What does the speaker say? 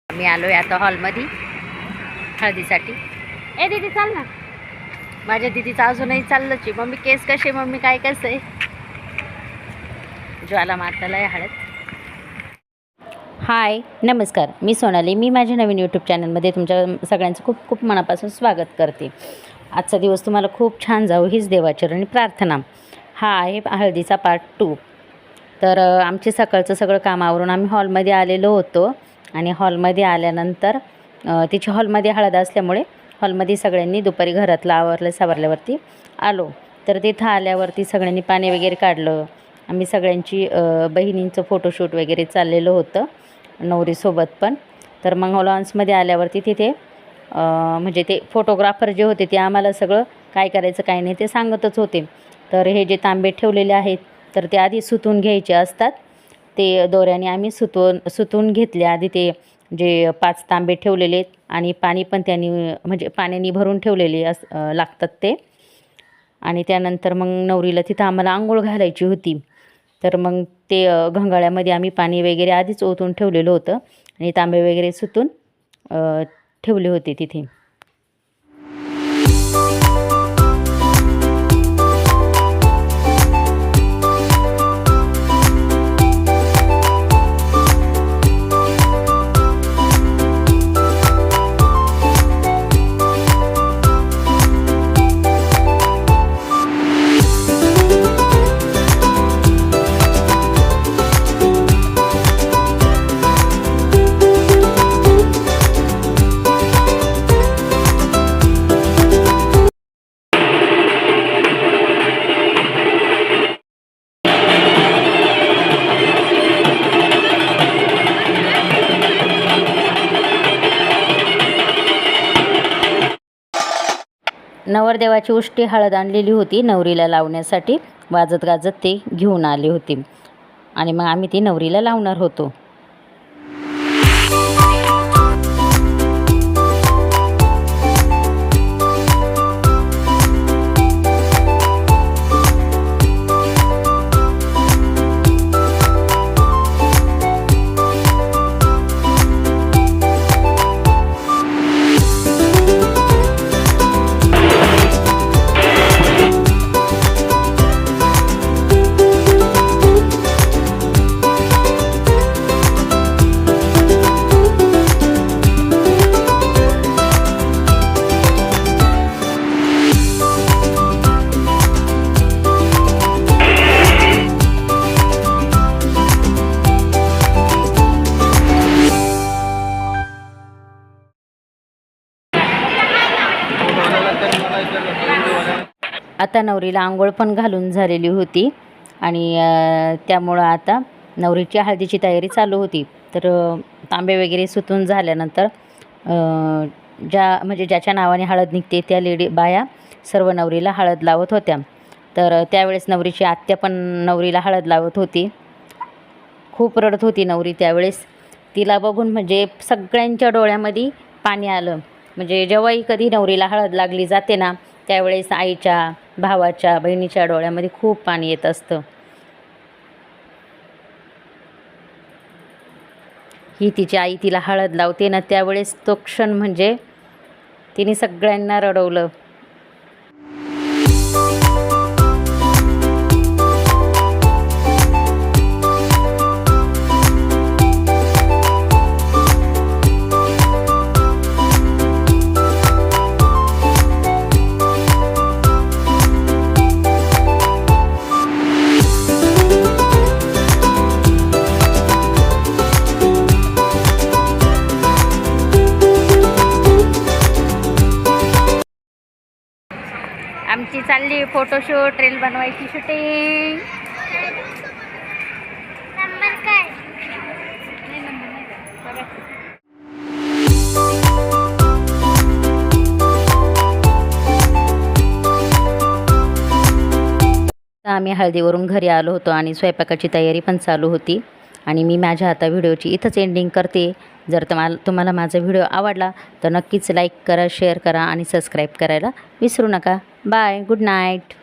मी आलोय आता हॉलमध्ये हळदीसाठी. ए दीदी चाल ना. माझ्या दीदीचं अजूनही चाललंच आहे. मम्मी केस कसे, मम्मी काय कसं आहे. ज्वाला माताला आहे हळद. हाय नमस्कार, मी सोनाली. मी माझ्या नवीन यूट्यूब चॅनलमध्ये तुमच्या सगळ्यांचं खूप खूप मनापासून स्वागत करते. आजचा दिवस तुम्हाला खूप छान जावं हीच देवाचरणी प्रार्थना. हा आहे हळदीचा पार्ट 2. तर आमचे सकाळचं सगळं कामावरून आम्ही हॉलमध्ये आलेलो होतो आणि हॉलमध्ये आल्यानंतर तिची हॉलमध्ये हळद असल्यामुळे हॉलमध्ये सगळ्यांनी दुपारी घरातलं आवरलं सावरल्यावरती आलो. तर तिथं आल्यावरती सगळ्यांनी पाणी वगैरे काढलं. आम्ही सगळ्यांची बहिणींचं फोटोशूट वगैरे चाललेलं होतं नवरीसोबत पण. तर मग लॉन्समध्ये आल्यावरती तिथे म्हणजे ते फोटोग्राफर जे होते ते आम्हाला सगळं काय करायचं काय नाही ते सांगतच होते. तर हे जे तांबे ठेवलेले आहेत तर ते आधी सुतून घ्यायचे असतात. ते दोऱ्याने आम्ही सुतून घेतले आधी. ते जे 5 तांबे ठेवलेले आणि पाणी पण त्यांनी म्हणजे पाण्याने भरून ठेवलेले लागतात ते. आणि त्यानंतर मग नवरीला तिथं आम्हाला आंघोळ घालायची होती. तर मग ते घंगाळ्यामध्ये आम्ही पाणी वगैरे आधीच ओतून ठेवलेलं होतं आणि तांबे वगैरे सुतून ठेवले होते तिथे. नवरदेवाची उष्टी हळद आणलेली होती नवरीला लावण्यासाठी. वाजत गाजत ते घेऊन आले होते आणि मग आम्ही ती नवरीला लावणार होतो. आता नवरीला आंघोळ पण घालून झालेली होती आणि त्यामुळं आता नवरीची हळदीची तयारी चालू होती. तर तांबे वगैरे सुतून झाल्यानंतर ज्याच्या नावाने हळद निघते त्या बाया सर्व नवरीला हळद लावत होत्या. तर त्यावेळेस नवरीची आत्या पण नवरीला हळद लावत होती. खूप रडत होती नवरी त्यावेळेस. तिला बघून म्हणजे सगळ्यांच्या डोळ्यामध्ये पाणी आलं. म्हणजे जेव्हाही कधी नवरीला हळद लागली जाते ना त्यावेळेस आईच्या, भावाच्या, बहिणीच्या डोळ्यामध्ये खूप पाणी येत असतं. ही तिची आई तिला हळद लावते ना त्यावेळेस तो क्षण म्हणजे तिने सगळ्यांना रडवलं. आमची चालली फोटोशूट, रील बनवायची शूटिंग. आम्ही हळदीवरून घरी आलो होतो आणि स्वयंपाकाची तयारी पण चालू होती. आणि मी माझ्या आता व्हिडिओची इथंच एंडिंग करते. जर तुम्हाला माझा व्हिडिओ आवडला तर नक्कीच लाईक करा, शेअर करा आणि सबस्क्राईब करायला विसरू नका. Bye, good night.